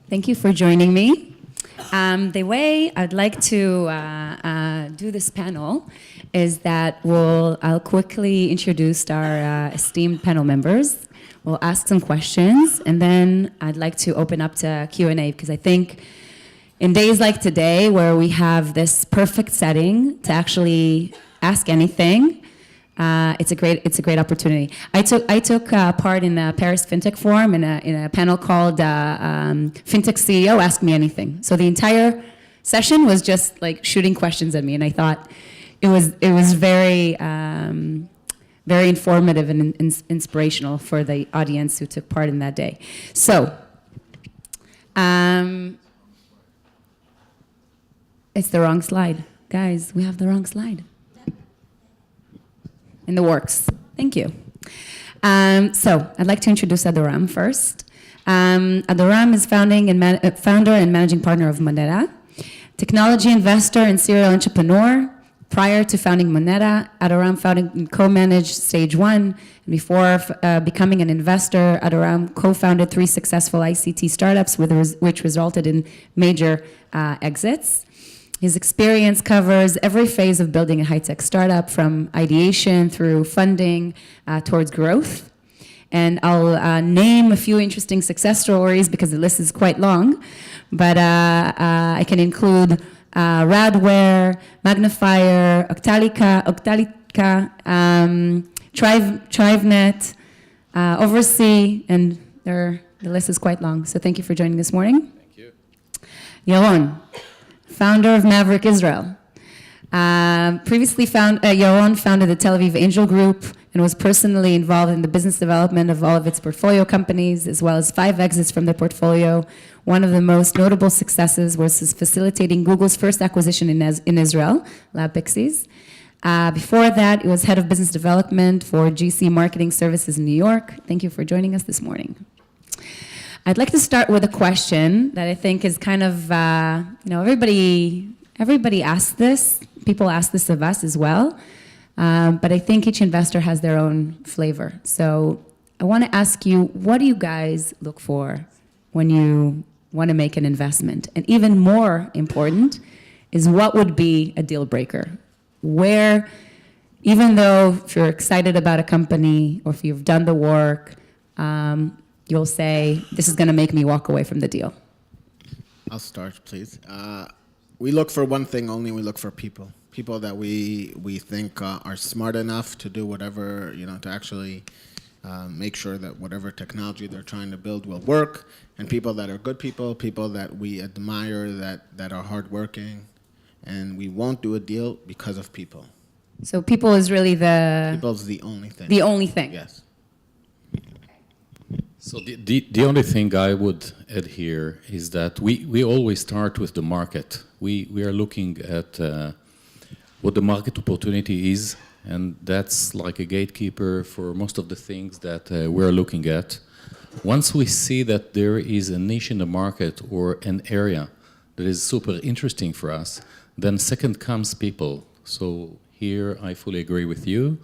Thank you for joining me. The way I'd like to do this panel is that I'll quickly introduce our esteemed panel members. We'll ask some questions, and then I'd like to open up to Q&A, because I think in days like today, where we have this perfect setting to actually ask anything, it's a great opportunity. I took part in the Paris FinTech Forum in a panel called FinTech CEO Ask Me Anything. So the entire session was just like shooting questions at me, and I thought it was very very informative and inspirational for the audience who took part in that day. So. It's the wrong slide. Guys, we have the wrong slide. In the works. Thank you. So I'd like to introduce Adoram first. Adoram is founder and managing partner of Moneta, technology investor and serial entrepreneur. Prior to founding Moneta, Adoram founded and co-managed Stage 1. And before becoming an investor, Adoram co-founded 3 successful ICT startups, which resulted in major exits. His experience covers every phase of building a high-tech startup, from ideation through funding towards growth. And I'll name a few interesting success stories because the list is quite long, but I can include Radware, Magnifier, Octalica, TriveNet, Oversee, and the list is quite long. So thank you for joining this morning. Thank you. Yaron, founder of Maverick Israel. Previously, Yaron founded the Tel Aviv Angel Group and was personally involved in the business development of all of its portfolio companies, as well as 5 exits from the portfolio. One of the most notable successes was his facilitating Google's first acquisition in Israel, Lab Pixies. Before that, he was head of business development for GC Marketing Services in New York. Thank you for joining us this morning. I'd like to start with a question that I think is kind of, everybody asks this. People ask this of us as well. But I think each investor has their own flavor. So I want to ask you, what do you guys look for when you want to make an investment? And even more important is, what would be a deal breaker? Where, even though if you're excited about a company or if you've done the work, you'll say, this is going to make me walk away from the deal. I'll start, please. We look for one thing only. We look for people. People that we think are smart enough to do whatever, to actually make sure that whatever technology they're trying to build will work, and people that are good people that we admire, that are hardworking, and we won't do a deal because of people. So people is really People's the only thing. The only thing. Yes. So the only thing I would add here is that we always start with the market. We are looking at what the market opportunity is, and that's like a gatekeeper for most of the things that we're looking at. Once we see that there is a niche in the market or an area that is super interesting for us, then second comes people. So here I fully agree with you.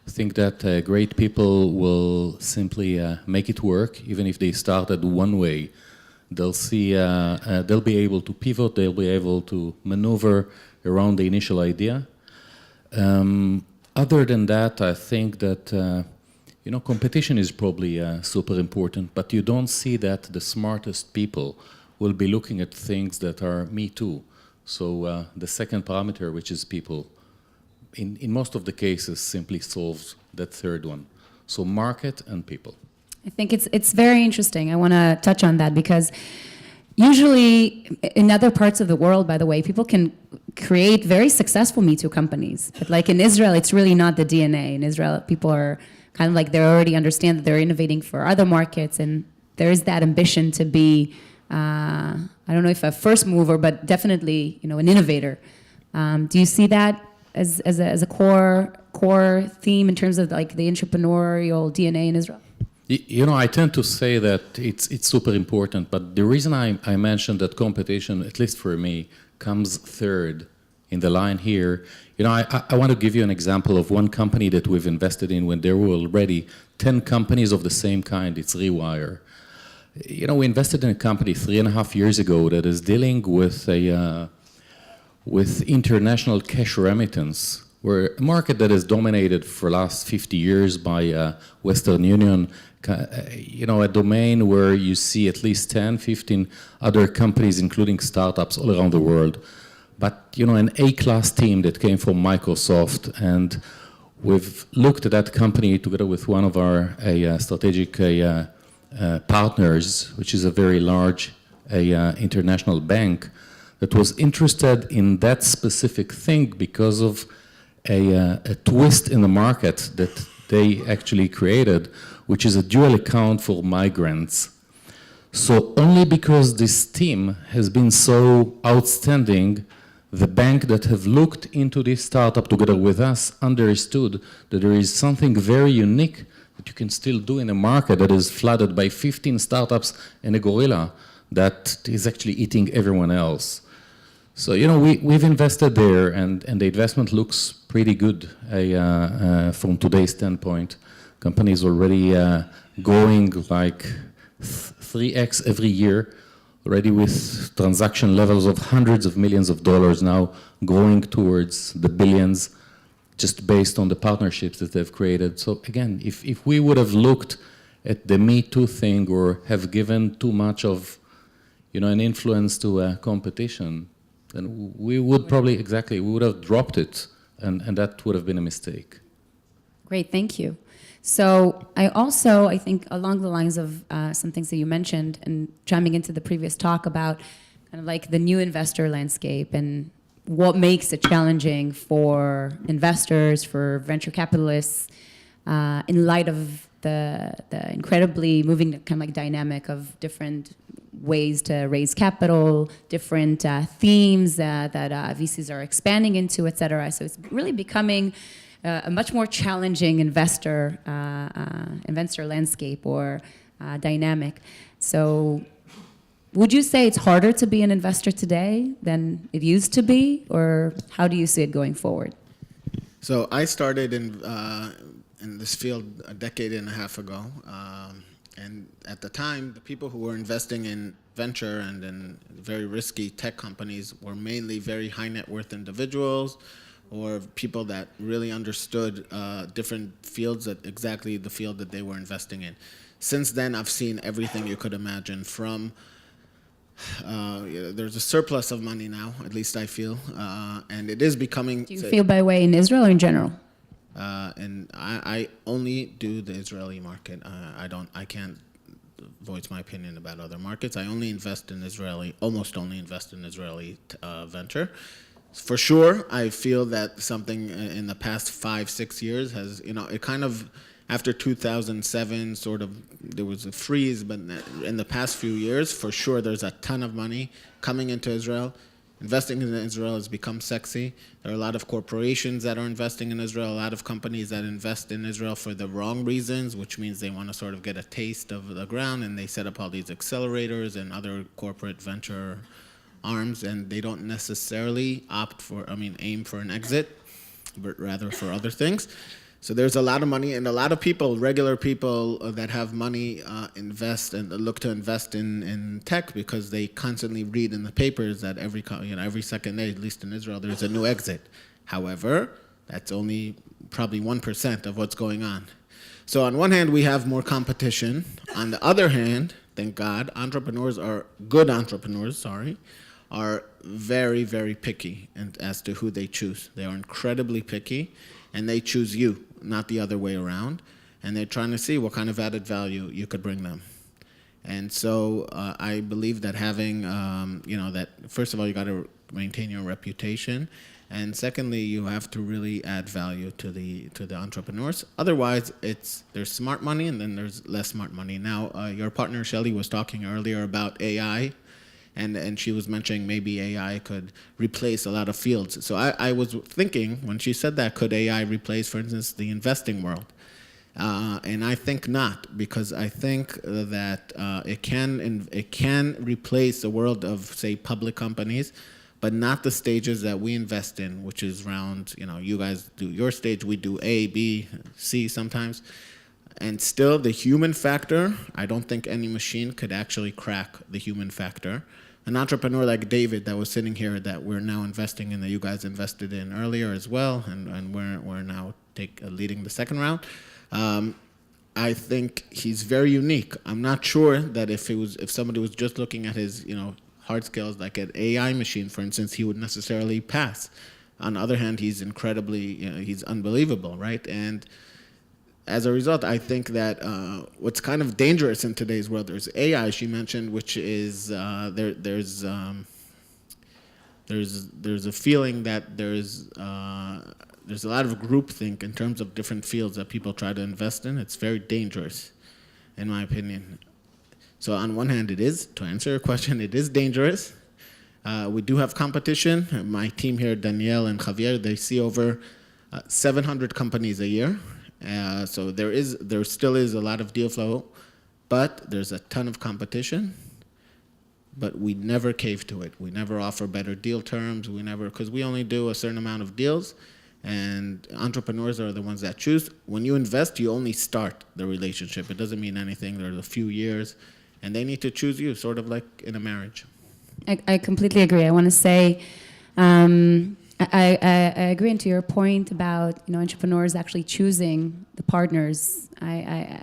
I think that great people will simply make it work, even if they started one way. They'll see, they'll be able to pivot, they'll be able to maneuver around the initial idea. Other than that, I think that competition is probably super important, but you don't see that the smartest people will be looking at things that are me too. So the second parameter, which is people, in most of the cases simply solves that third one. So market and people. I think it's very interesting. I want to touch on that because usually in other parts of the world, by the way, people can create very successful Me Too companies. But like in Israel, it's really not the DNA. In Israel, people are kind of like, they already understand that they're innovating for other markets, and there is that ambition to be, I don't know if a first mover, but definitely, an innovator. Do you see that as a core theme in terms of like the entrepreneurial DNA in Israel? I tend to say that it's super important, but the reason I mentioned that competition, at least for me, comes third in the line here. I want to give you an example of one company that we've invested in when there were already 10 companies of the same kind. It's Rewire. we invested in a company 3.5 years ago that is dealing with with international cash remittance. We're a market that is dominated for the last 50 years by Western Union, a domain where you see at least 10, 15 other companies, including startups all around the world. But, an A-class team that came from Microsoft, and we've looked at that company together with one of our strategic partners, which is a very large international bank, that was interested in that specific thing because of a twist in the market that they actually created, which is a dual account for migrants. So only because this team has been so outstanding, the bank that have looked into this startup together with us understood that there is something very unique that you can still do in a market that is flooded by 15 startups and a gorilla that is actually eating everyone else. So, we've invested there, and the investment looks pretty good from today's standpoint. Companies already growing like 3x every year, already with transaction levels of hundreds of millions of dollars now, growing towards the billions, just based on the partnerships that they've created. So again, if we would have looked at the Me Too thing or have given too much of, an influence to competition, then we would probably, we would have dropped it, and that would have been a mistake. Great, thank you. So I think along the lines of some things that you mentioned and chiming into the previous talk about kind of like the new investor landscape and what makes it challenging for investors, for venture capitalists, in light of the incredibly moving kind of like dynamic of different ways to raise capital, different themes that VCs are expanding into, et cetera. So it's really becoming a much more challenging investor landscape or dynamic. So would you say it's harder to be an investor today than it used to be, or how do you see it going forward? So I started in this field a decade and a half ago. And at the time, the people who were investing in venture and in very risky tech companies were mainly very high net worth individuals or people that really understood different fields, at exactly the field that they were investing in. Since then, I've seen everything you could imagine from, there's a surplus of money now, at least I feel, and it is becoming... Do you feel by way in Israel or in general? And I only do the Israeli market. I can't voice my opinion about other markets. I only invest in almost only invest in Israeli venture. For sure, I feel that something in the past 5-6 years has, it kind of, after 2007, sort of, there was a freeze, but in the past few years, for sure, there's a ton of money coming into Israel. Investing in Israel has become sexy. There are a lot of corporations that are investing in Israel, a lot of companies that invest in Israel for the wrong reasons, which means they want to sort of get a taste of the ground, and they set up all these accelerators and other corporate venture arms, and they don't necessarily aim for an exit, but rather for other things. So there's a lot of money, and a lot of people, regular people that have money, invest and look to invest in tech because they constantly read in the papers that every second day, at least in Israel, there's a new exit. However, that's only probably 1% of what's going on. So on one hand, we have more competition. On the other hand, thank God, good entrepreneurs, are very, very picky as to who they choose. They are incredibly picky, and they choose you, not the other way around. And they're trying to see what kind of added value you could bring them. And so I believe that having, that first of all, you got to maintain your reputation. And secondly, you have to really add value to the entrepreneurs. Otherwise, there's smart money and then there's less smart money. Now, your partner, Shelly, was talking earlier about AI. And she was mentioning maybe AI could replace a lot of fields. So I was thinking, when she said that, could AI replace, for instance, the investing world? And I think not, because I think that it can replace the world of, say, public companies, but not the stages that we invest in, which is around, you guys do your stage, we do A, B, C sometimes. And still, the human factor, I don't think any machine could actually crack the human factor. An entrepreneur like David that was sitting here that we're now investing in, that you guys invested in earlier as well, and we're now leading the second round. I think he's very unique. I'm not sure that if somebody was just looking at his hard skills like an AI machine, for instance, he would necessarily pass. On the other hand, he's incredibly, he's unbelievable, right? And as a result, I think that what's kind of dangerous in today's world, there's AI, she mentioned, which is there's a feeling that there's a lot of groupthink in terms of different fields that people try to invest in. It's very dangerous, in my opinion. So on one hand, to answer your question, it is dangerous. We do have competition. My team here, Danielle and Javier, they see over 700 companies a year. So there still is a lot of deal flow, but there's a ton of competition. But we never cave to it. We never offer better deal terms. Because we only do a certain amount of deals, and entrepreneurs are the ones that choose. When you invest, you only start the relationship. It doesn't mean anything. There's a few years, and they need to choose you, sort of like in a marriage. I completely agree. I want to say, I agree. And to your point about entrepreneurs actually choosing the partners, I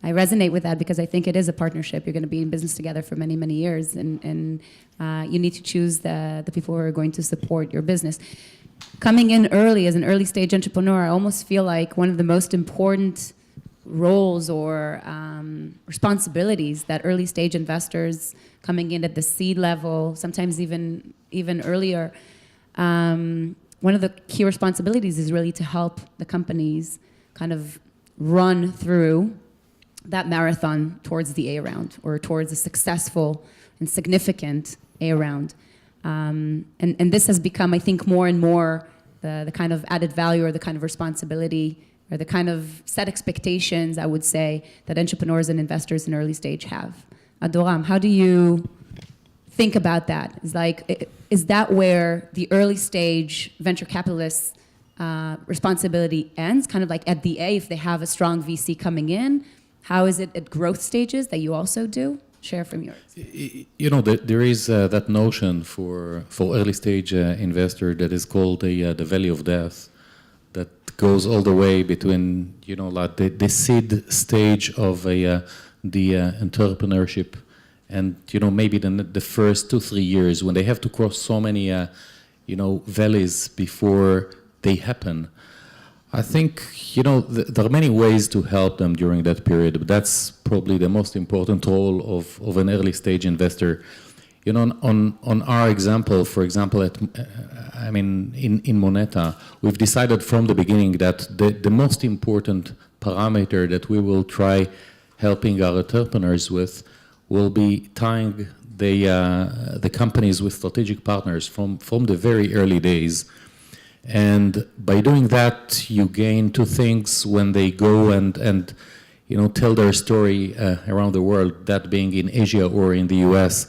resonate with that because I think it is a partnership. You're going to be in business together for many, many years, and you need to choose the people who are going to support your business. Coming in early as an early stage entrepreneur, I almost feel like one of the most important roles or responsibilities that early stage investors coming in at the seed level, sometimes even earlier, one of the key responsibilities is really to help the companies kind of run through that marathon towards the A round or towards a successful and significant A round. And this has become, I think, more and more the kind of added value or the kind of responsibility or the kind of set expectations, I would say, that entrepreneurs and investors in early stage have. Adoram, how do you think about that? Is that where the early stage venture capitalists' responsibility ends, kind of like at the A if they have a strong VC coming in? How is it at growth stages that you also do? Share from yours. There is that notion for early stage investor that is called the valley of death, that goes all the way between like the seed stage of the entrepreneurship, and maybe the first 2-3 years when they have to cross so many valleys before they happen. I think there are many ways to help them during that period, but that's probably the most important role of an early stage investor. On our example, for example, in Moneta, we've decided from the beginning that the most important parameter that we will try helping our entrepreneurs with will be tying the companies with strategic partners from the very early days. And by doing that, you gain two things when they go and tell their story around the world, that being in Asia or in the US.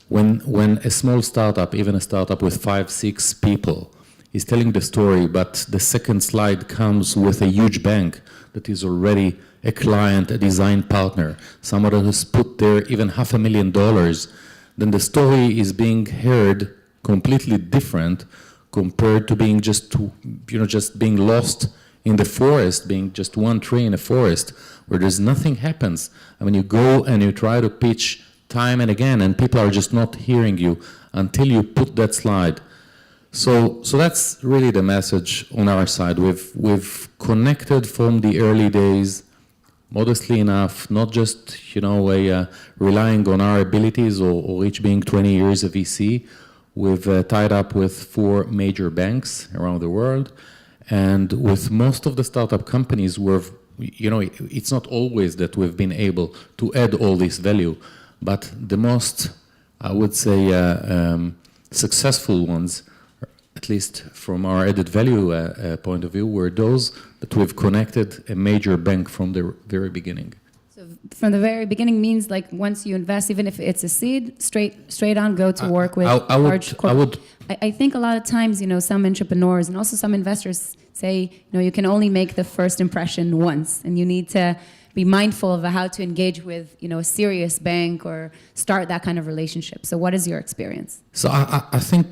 When a small startup, even a startup with 5-6 people, is telling the story, but the second slide comes with a huge bank that is already a client, a design partner, someone that has put there even $500,000, then the story is being heard completely different compared to being just being lost in the forest, being just one tree in a forest where there's nothing happens. You go and you try to pitch time and again, and people are just not hearing you until you put that slide. So that's really the message on our side. We've connected from the early days, modestly enough, not just relying on our abilities or each being 20 years of VC. We've tied up with 4 major banks around the world, and with most of the startup companies, it's not always that we've been able to add all this value, but the most, I would say, successful ones, at least from our added value point of view, were those that we've connected a major bank from the very beginning. So from the very beginning means like once you invest, even if it's a seed, straight on go to work with large corporations. I think a lot of times, some entrepreneurs and also some investors say, you can only make the first impression once, and you need to be mindful of how to engage with, a serious bank or start that kind of relationship. So what is your experience? So I think,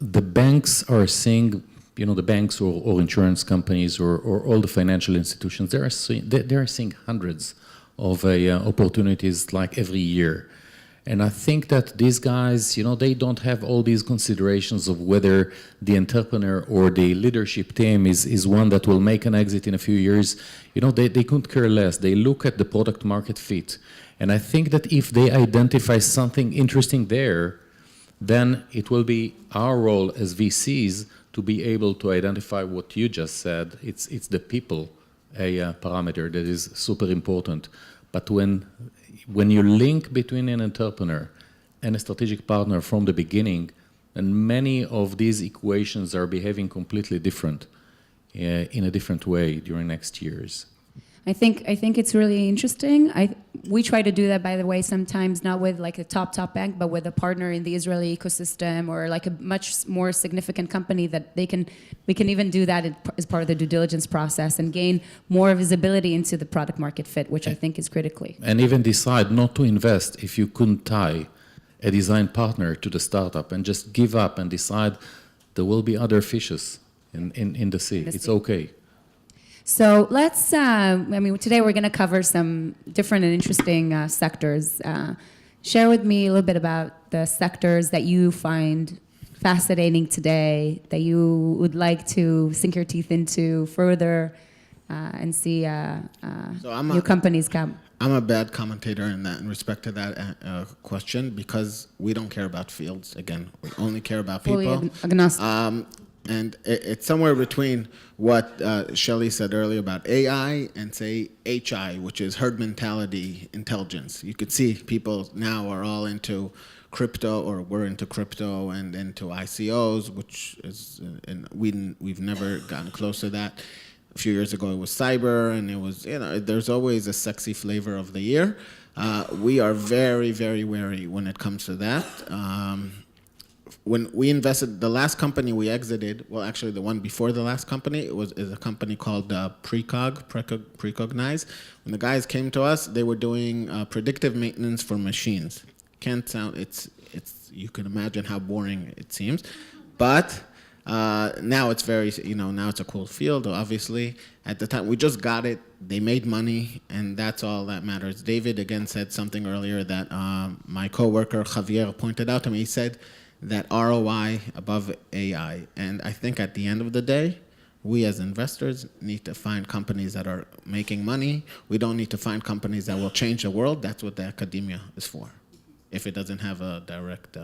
the banks are seeing, the banks or insurance companies or all the financial institutions, they are seeing hundreds of opportunities like every year. And I think that these guys, they don't have all these considerations of whether the entrepreneur or the leadership team is one that will make an exit in a few years. They couldn't care less. They look at the product market fit. And I think that if they identify something interesting there, then it will be our role as VCs to be able to identify what you just said. It's the people, a parameter that is super important. But when you link between an entrepreneur and a strategic partner from the beginning, and many of these equations are behaving completely different in a different way during next years. I think it's really interesting. We try to do that, by the way, sometimes not with like a top bank, but with a partner in the Israeli ecosystem or like a much more significant company that we can even do that as part of the due diligence process and gain more visibility into the product market fit, which I think is critically. And even decide not to invest if you couldn't tie a design partner to the startup and just give up and decide there will be other fishes in the sea. It's okay. So let's, today we're going to cover some different and interesting sectors. Share with me a little bit about the sectors that you find fascinating today, that you would like to sink your teeth into further and see new companies come. I'm a bad commentator in respect to that question because we don't care about fields. Again, we only care about people. Fully agnostic. And it's somewhere between what Shelley said earlier about AI and, say, HI, which is herd mentality intelligence. You could see people now are all into crypto, or we're into crypto and into ICOs, which is, and we've never gotten close to that. A few years ago, it was cyber, and it was, there's always a sexy flavor of the year. We are very, very wary when it comes to that. When we invested, the last company we exited, well, actually the one before the last company, is a company called Precognize. When the guys came to us, they were doing predictive maintenance for machines. Can't sound, you can imagine how boring it seems. But now it's very, now it's a cool field, obviously. At the time, we just got it, they made money, and that's all that matters. David, again, said something earlier that my coworker, Javier, pointed out to me. He said, that ROI above AI. And I think at the end of the day, we as investors need to find companies that are making money. We don't need to find companies that will change the world. That's what the academia is for, if it doesn't have a direct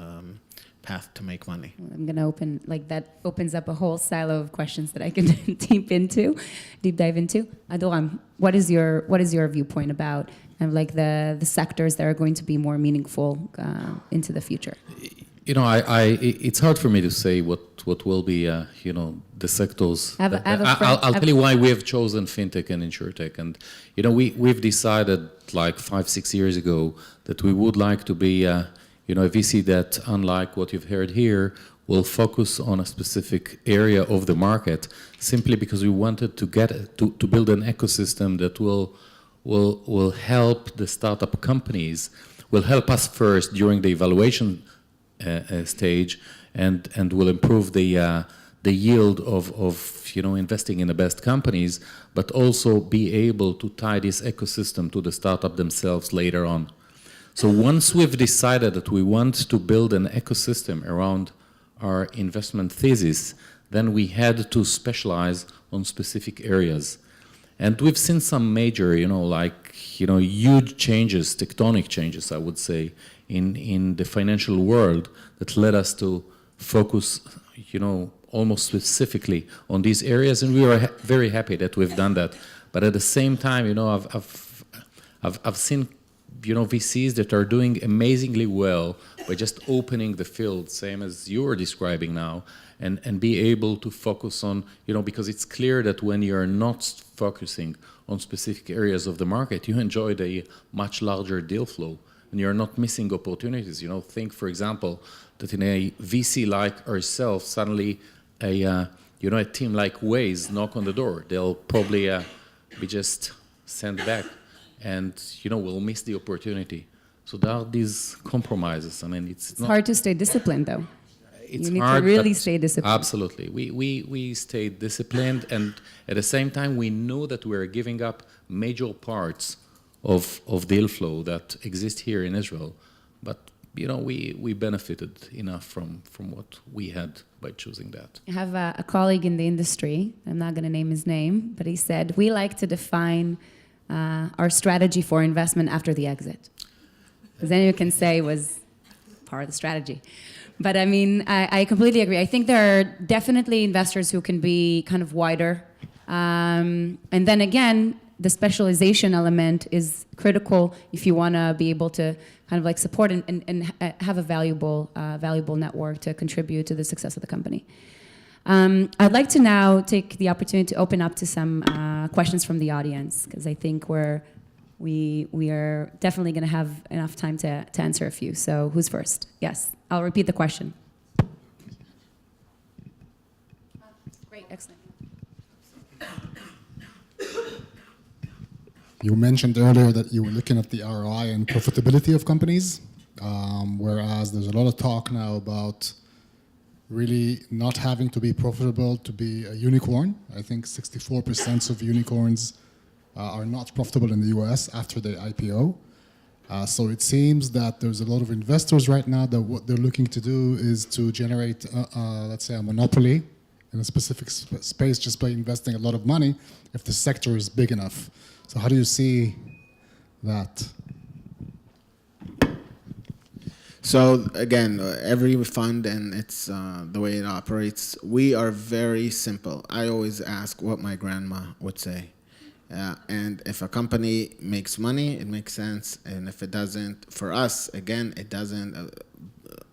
path to make money. I'm going to that opens up a whole silo of questions that I can deep dive into. Adoram, what is your viewpoint about the sectors that are going to be more meaningful into the future? It's hard for me to say what will be, the sectors. I'll tell you why we have chosen fintech and insurtech, and we've decided like 5-6 years ago that we would like to be, a VC that, unlike what you've heard here, will focus on a specific area of the market, simply because we wanted to to build an ecosystem that will help the startup companies, will help us first during the evaluation stage, and will improve the yield of investing in the best companies, but also be able to tie this ecosystem to the startup themselves later on. So once we've decided that we want to build an ecosystem around our investment thesis, then we had to specialize on specific areas. And we've seen some major, huge changes, tectonic changes, I would say, in the financial world that led us to focus, almost specifically on these areas, and we are very happy that we've done that. But at the same time, I've seen, VCs that are doing amazingly well by just opening the field, same as you are describing now, and be able to focus on, because it's clear that when you're not focusing on specific areas of the market, you enjoy a much larger deal flow, and you're not missing opportunities. Think, for example, that in a VC like ourselves, suddenly a team like Waze knock on the door. They'll probably be just sent back, and we'll miss the opportunity. So there are these compromises. I mean, it's not hard to stay disciplined, though. It's you need hard, to really but stay disciplined. Absolutely. We stayed disciplined, and at the same time, we know that we're giving up major parts of deal flow that exist here in Israel. But, we benefited enough from what we had by choosing that. I have a colleague in the industry, I'm not going to name his name, but he said, we like to define our strategy for investment after the exit. Because then you can say it was part of the strategy. But I mean, I completely agree. I think there are definitely investors who can be kind of wider. And then again, the specialization element is critical if you want to be able to kind of like support and have a valuable network to contribute to the success of the company. I'd like to now take the opportunity to open up to some questions from the audience, because I think we are definitely going to have enough time to answer a few. So who's first? Yes, I'll repeat the question. Great, excellent. You mentioned earlier that you were looking at the ROI and profitability of companies, whereas there's a lot of talk now about really not having to be profitable to be a unicorn. I think 64% of unicorns are not profitable in the US after their IPO. So it seems that there's a lot of investors right now that what they're looking to do is to generate, let's say, a monopoly in a specific space just by investing a lot of money if the sector is big enough. So how do you see that? So again, every fund and it's the way it operates, we are very simple. I always ask what my grandma would say. And if a company makes money, it makes sense. And if it doesn't, for us, again, it doesn't.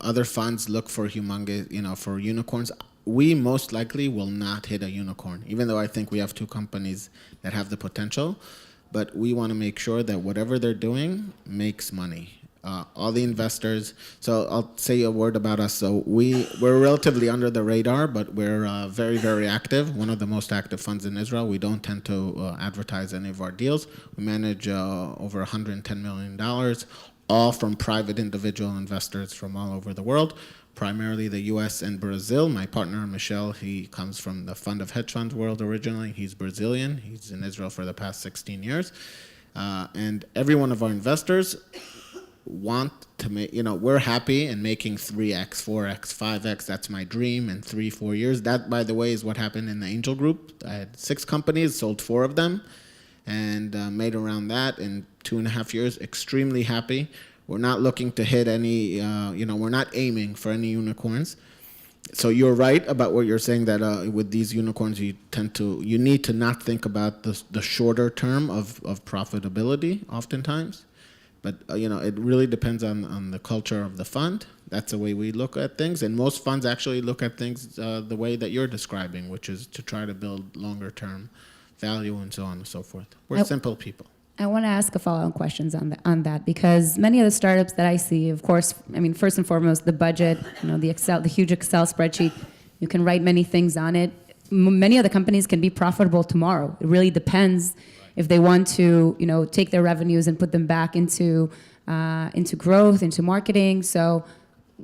Other funds look for humongous, for unicorns. We most likely will not hit a unicorn, even though I think we have two companies that have the potential. But we want to make sure that whatever they're doing makes money. All the investors, so I'll say a word about us. So we're relatively under the radar, but we're very, very active. One of the most active funds in Israel. We don't tend to advertise any of our deals. We manage over $110 million, all from private individual investors from all over the world, primarily the US and Brazil. My partner, Michel, he comes from the fund of hedge funds world originally. He's Brazilian. He's in Israel for the past 16 years. And every one of our investors want to make, we're happy in making 3x, 4x, 5x. That's my dream in 3-4 years. That, by the way, is what happened in the Angel Group. I had 6 companies, sold 4 of them, and made around that in 2.5 years. Extremely happy. We're not looking to hit any, we're not aiming for any unicorns. So you're right about what you're saying, that with these unicorns, you need to not think about the shorter term of profitability oftentimes. But, it really depends on the culture of the fund. That's the way we look at things. And most funds actually look at things the way that you're describing, which is to try to build longer term value and so on and so forth. We're simple people. I want to ask a follow-up questions on that, because many of the startups that I see, of course, I mean, first and foremost, the budget, the huge Excel spreadsheet, you can write many things on it. Many of the companies can be profitable tomorrow. It really depends if they want to, take their revenues and put them back into growth, into marketing. So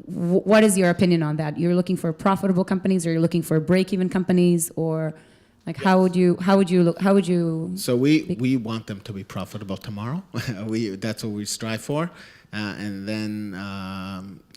what is your opinion on that? You're looking for profitable companies, or you're looking for break-even companies, or like how would you? So we want them to be profitable tomorrow. That's what we strive for. And then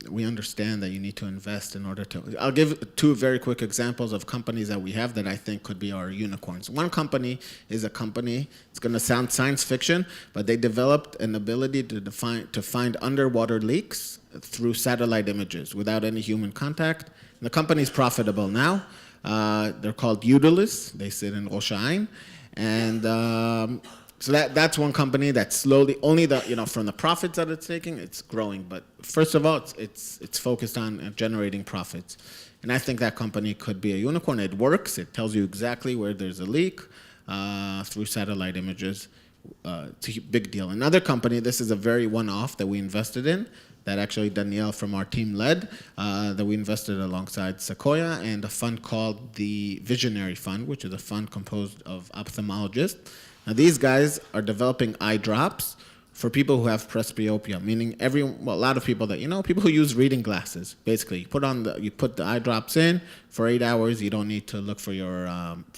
we understand that you need to invest in order to. I'll give 2 very quick examples of companies that we have that I think could be our unicorns. One company is a company, it's going to sound science fiction, but they developed an ability to find underwater leaks through satellite images without any human contact. And the company is profitable now. They're called Utilis. They sit in Rosh Hashanah. And So that's one company that's slowly only from the profits that it's taking, it's growing. But first of all, it's focused on generating profits, and I think that company could be a unicorn. It works. It tells you exactly where there's a leak through satellite images. It's a big deal. Another company, this is a very one-off that we invested in, that actually Danielle from our team led, that we invested alongside Sequoia, and a fund called the Visionary Fund, which is a fund composed of ophthalmologists. Now these guys are developing eye drops for people who have presbyopia, meaning a lot of people that people who use reading glasses. Basically, you put the eye drops in for 8 hours. You don't need to look for your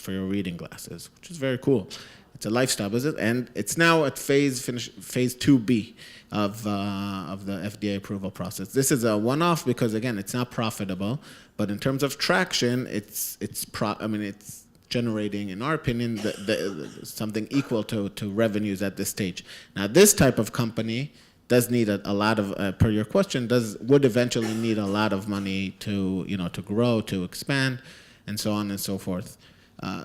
reading glasses, which is very cool. It's a lifestyle visit, and it's now at phase 2B of the FDA approval process. This is a one-off because again, it's not profitable, but in terms of traction, it's generating, in our opinion, something equal to revenues at this stage. Now, this type of company does need a lot of, per your question, would eventually need a lot of money to grow, to expand, and so on and so forth.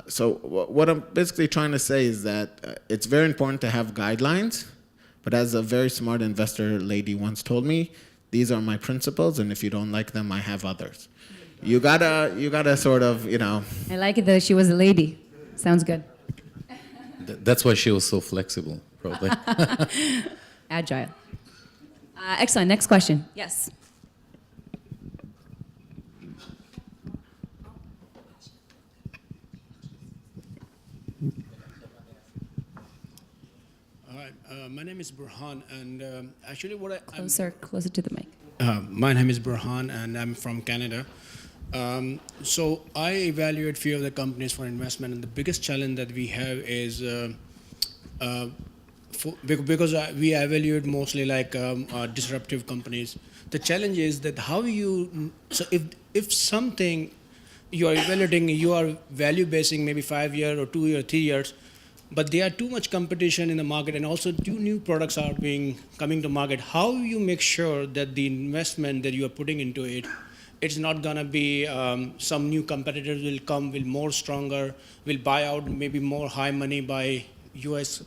So what I'm basically trying to say is that it's very important to have guidelines, but as a very smart investor lady once told me, these are my principles, and if you don't like them, I have others. You gotta sort of, I like it that she was a lady. Sounds good. That's why she was so flexible, probably. Agile. Excellent. Next question. Yes. My name is Burhan, and actually Closer to the mic. my name is Burhan, and I'm from Canada. So I evaluate few of the companies for investment, and the biggest challenge that we have is because we evaluate mostly like disruptive companies. The challenge is that if something you are evaluating, you are value basing maybe 5 years or 2 years, 3 years, but there are too much competition in the market, and also 2 new products are coming to market. How you make sure that the investment that you are putting into it, it's not gonna be some new competitors will come, will more stronger, will buy out maybe more high money by U.S.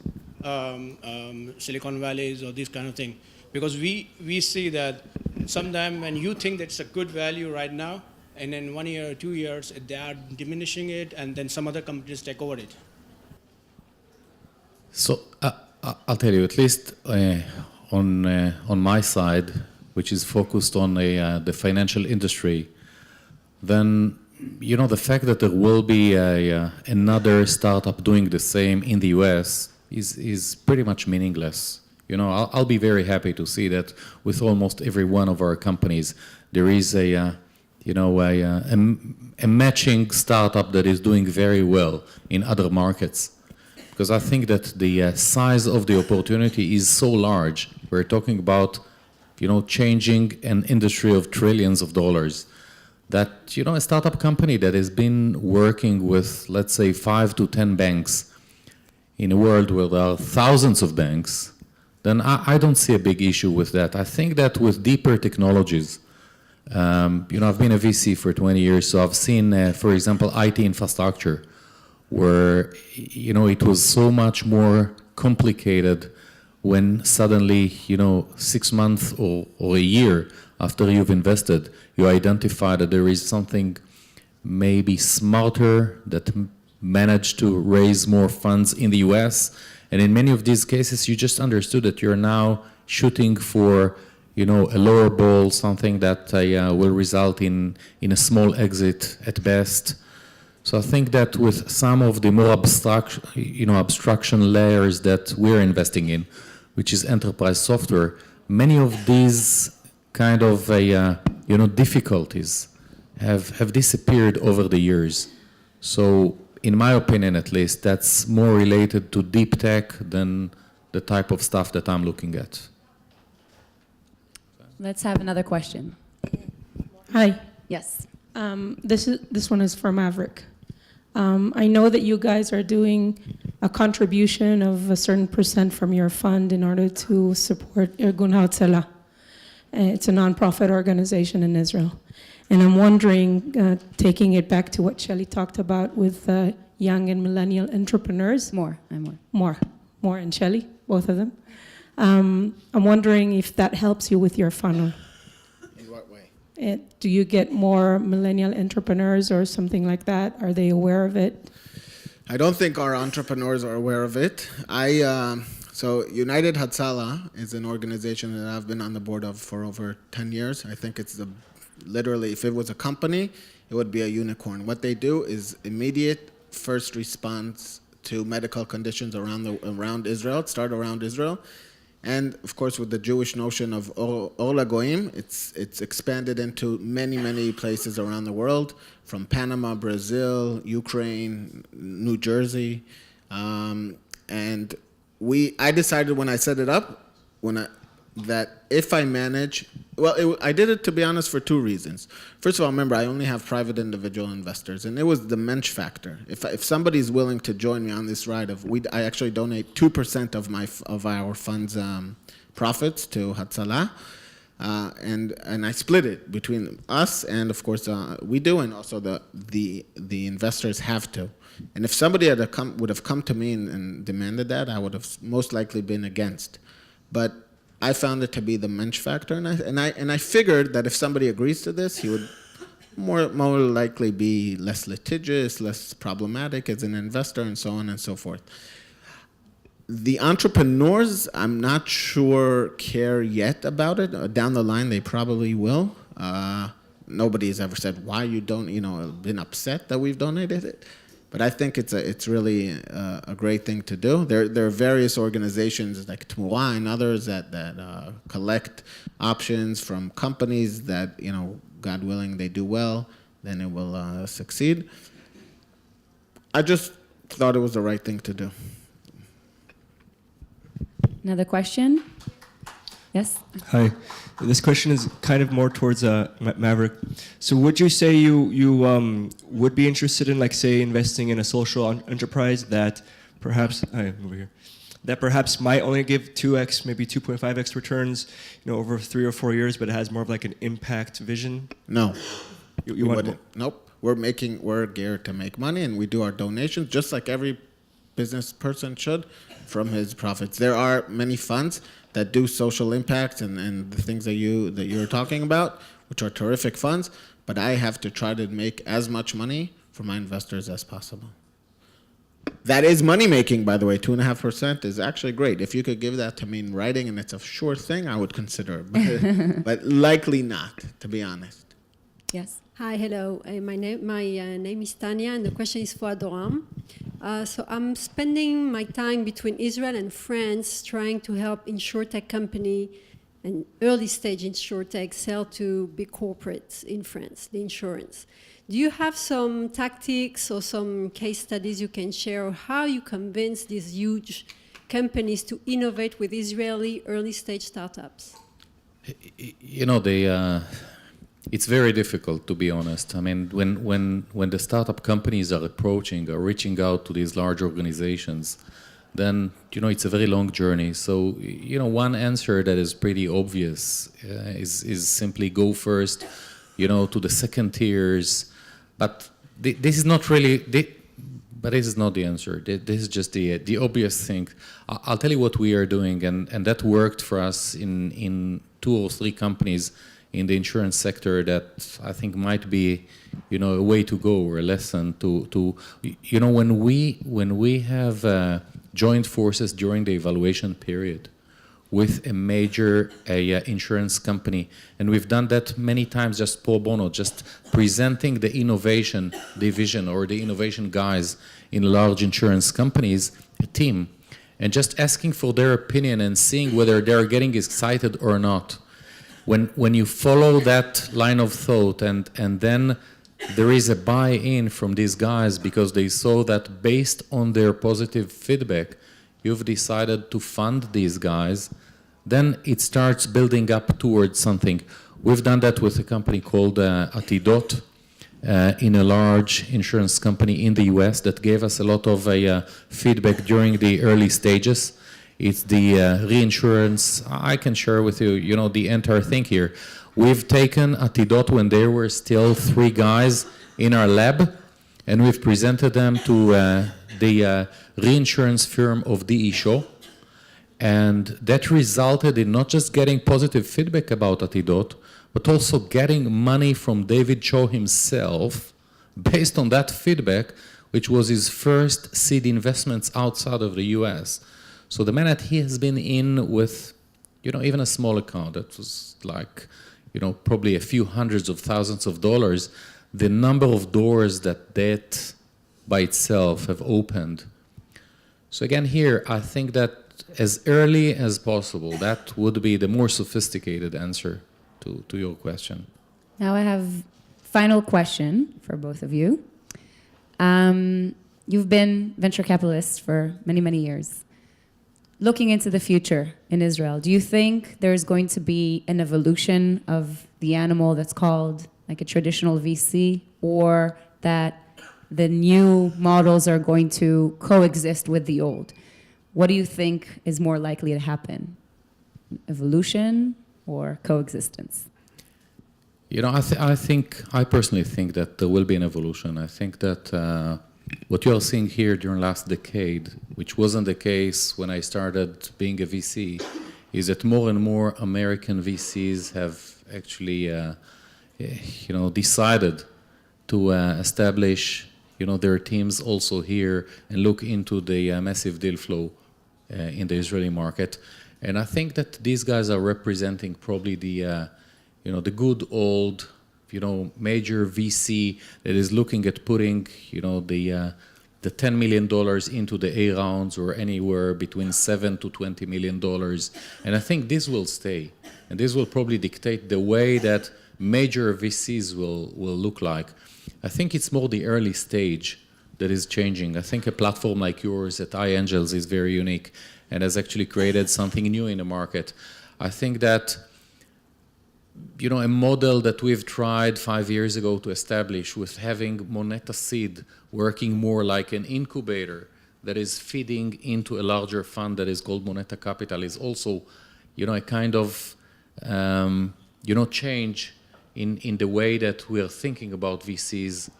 Silicon Valleys or this kind of thing. Because we see that sometime when you think that's a good value right now, and then 1 year or 2 years, they are diminishing it, and then some other companies take over it. So I'll tell you, at least on my side, which is focused on the financial industry, then the fact that there will be another startup doing the same in the U.S. is pretty much meaningless. I'll be very happy to see that with almost every one of our companies, there is a matching startup that is doing very well in other markets. Because I think that the size of the opportunity is so large. We're talking about, changing an industry of trillions of dollars. That, a startup company that has been working with, let's say, 5 to 10 banks in a world where there are thousands of banks, then I don't see a big issue with that. I think that with deeper technologies, I've been a VC for 20 years, so I've seen, for example, IT infrastructure, where it was so much more complicated when suddenly 6 months or a year after you've invested, you identify that there is something maybe smarter that managed to raise more funds in the US, and in many of these cases you just understood that you're now shooting for a lower ball, something that will result in a small exit at best. So I think that with some of the more abstraction layers that we're investing in, which is enterprise software, many of these kind of difficulties have disappeared over the years. So in my opinion, at least, that's more related to deep tech than the type of stuff that I'm looking at. Let's have another question. Hi. Yes. This one is for Maverick. I know that you guys are doing a contribution of a certain % from your fund in order to support Irgun Ha'Atzala. It's a nonprofit organization in Israel. And I'm wondering, taking it back to what Shelley talked about with young and millennial entrepreneurs. More. More. Mor and Shelly, both of them. I'm wondering if that helps you with your funnel. In what way? Do you get more millennial entrepreneurs or something like that? Are they aware of it? I don't think our entrepreneurs are aware of it. So United Hatzalah is an organization that I've been on the board of for over 10 years. I think it's literally, if it was a company, it would be a unicorn. What they do is immediate first response to medical conditions around Israel, start around Israel. And of course, with the Jewish notion of Ola Goim, it's expanded into many, many places around the world, from Panama, Brazil, Ukraine, New Jersey. And I decided when I set it up, that if I manage, I did it, to be honest, for two reasons. First of all, remember, I only have private individual investors, and it was the mensch factor. If somebody's willing to join me on this ride, I actually donate 2% of our fund's profits to Hatzalah, and I split it between us, and of course we do, and also the investors have to. And if somebody would have come to me and demanded that, I would have most likely been against. But I found it to be the mensch factor, and I figured that if somebody agrees to this, he would more likely be less litigious, less problematic as an investor, and so on and so forth. The entrepreneurs, I'm not sure, care yet about it. Down the line, they probably will. Nobody's ever said why you don't, been upset that we've donated it. But I think it's really a great thing to do. There are various organizations like Tmura and others that collect options from companies that, God willing, they do well, then it will succeed. I just thought it was the right thing to do. Another question? Yes? Hi. This question is kind of more towards Maverick. So would you say you would be interested in, like, say, investing in a social enterprise that perhaps might only give 2x, maybe 2.5x returns, over 3 or 4 years, but it has more of like an impact vision? No. You want wouldn't. Nope. We're geared to make money, and we do our donations just like every business person should from his profits. There are many funds that do social impact and the things that you're talking about, which are terrific funds, but I have to try to make as much money for my investors as possible. That is money making, by the way. 2.5% is actually great. If you could give that to me in writing and it's a sure thing, I would consider it, but likely not, to be honest. Yes. Hi, hello. My name is Tanya, and the question is for Adoram. So I'm spending my time between Israel and France trying to help insurtech company and early stage insurtech sell to big corporates in France, the insurance. Do you have some tactics or some case studies you can share, or how you convince these huge companies to innovate with Israeli early stage startups? It's very difficult, to be honest. I mean, when the startup companies are reaching out to these large organizations, then, it's a very long journey. So, one answer that is pretty obvious is simply go first, to the second tiers. But this is not really, but this is not the answer. This is just the obvious thing. I'll tell you what we are doing, and that worked for us in 2 or 3 companies in the insurance sector that I think might be, a way to go or a lesson to when we have joined forces during the evaluation period with a major insurance company, and we've done that many times just pro bono, just presenting the innovation division or the innovation guys in large insurance companies, a team, and just asking for their opinion and seeing whether they're getting excited or not. When you follow that line of thought and then there is a buy-in from these guys because they saw that based on their positive feedback, you've decided to fund these guys, then it starts building up towards something. We've done that with a company called Atidot in a large insurance company in the US that gave us a lot of feedback during the early stages. It's the reinsurance. I can share with you, the entire thing here. We've taken Atidot when there were still 3 guys in our lab, and we've presented them to the reinsurance firm of DE Shaw, And that resulted in not just getting positive feedback about Atidot, but also getting money from David Cho himself based on that feedback, which was his first seed investments outside of the US. So the man that he has been in with, even a small account that was like, probably a few hundreds of thousands of dollars, the number of doors that by itself have opened. So again here, I think that as early as possible, that would be the more sophisticated answer to your question. Now I have final question for both of you. You've been venture capitalists for many, many years. Looking into the future in Israel, do you think there's going to be an evolution of the animal that's called like a traditional VC, or that the new models are going to coexist with the old? What do you think is more likely to happen? Evolution or coexistence? I personally think that there will be an evolution. I think that what you are seeing here during last decade, which wasn't the case when I started being a VC, is that more and more American VCs have actually, decided to establish, their teams also here and look into the massive deal flow in the Israeli market. And I think that these guys are representing probably the good old, major VC that is looking at putting, the $10 million into the A rounds or anywhere between $7 to $20 million. And I think this will stay. And this will probably dictate the way that major VCs will look like. I think it's more the early stage that is changing. I think a platform like yours at iAngels is very unique and has actually created something new in the market. I think that a model that we've tried 5 years ago to establish with having Moneta Seed working more like an incubator that is feeding into a larger fund that is called Moneta Capital is also, a kind of, change in the way that we are thinking about VCs.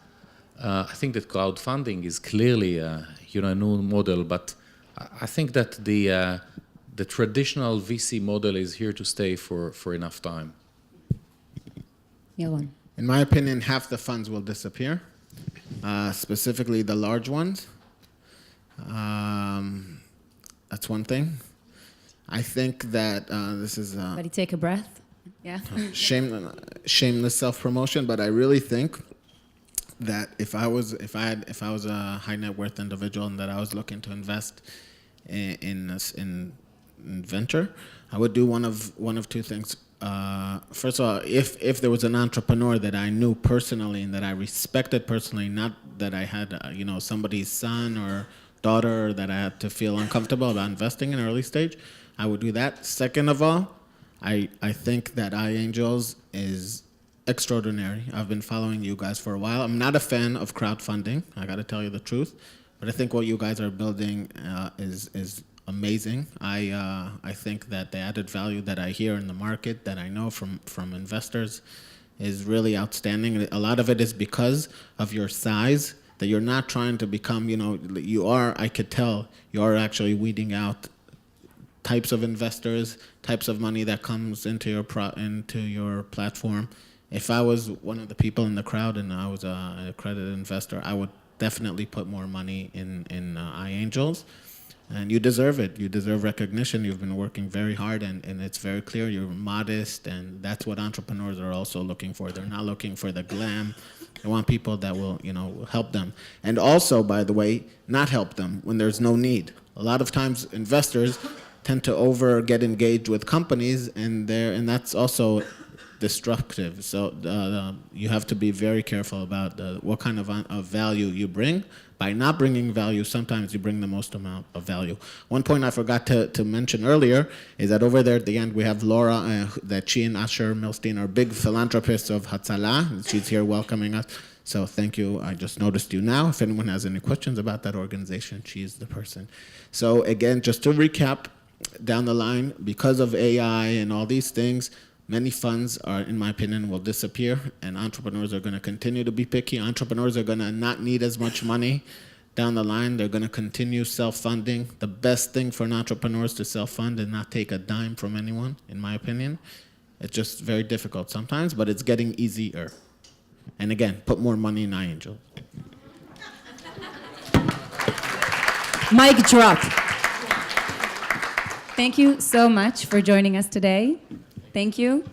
I think that crowdfunding is clearly, a new model, but I think that the traditional VC model is here to stay for enough time. Yaron. In my opinion, half the funds will disappear, specifically the large ones. That's one thing. I think that this is Everybody take a breath. Yeah. shameless self-promotion, but I really think that if I was a high net worth individual and that I was looking to invest in venture, I would do one of two things. First of all, if there was an entrepreneur that I knew personally and that I respected personally, not that I had somebody's son or daughter that I had to feel uncomfortable about investing in early stage, I would do that. Second of all, I think that iAngels is extraordinary. I've been following you guys for a while. I'm not a fan of crowdfunding, I got to tell you the truth, but I think what you guys are building is amazing. I think that the added value that I hear in the market, that I know from investors, is really outstanding. A lot of it is because of your size, that you're not trying to become, you are, I could tell, you are actually weeding out types of investors, types of money that comes into your platform. If I was one of the people in the crowd and I was an accredited investor, I would definitely put more money in iAngels. And you deserve it. You deserve recognition. You've been working very hard, and it's very clear you're modest, and that's what entrepreneurs are also looking for. They're not looking for the glam. They want people that will, help them. And also, by the way, not help them when there's no need. A lot of times investors tend to get engaged with companies, and that's also destructive. So you have to be very careful about what kind of value you bring. By not bringing value, sometimes you bring the most amount of value. One point I forgot to mention earlier is that over there at the end we have Laura, that she and Asher Milstein are big philanthropists of Hatzalah. She's here welcoming us. So thank you. I just noticed you now. If anyone has any questions about that organization, she's the person. So again, just to recap, down the line, because of AI and all these things, many funds are, in my opinion, will disappear, and entrepreneurs are going to continue to be picky. Entrepreneurs are going to not need as much money down the line, they're going to continue self-funding. The best thing for an entrepreneur is to self-fund and not take a dime from anyone, in my opinion. It's just very difficult sometimes, but it's getting easier. And again, put more money in iAngels. Mic drop. Thank you so much for joining us today. Thank you.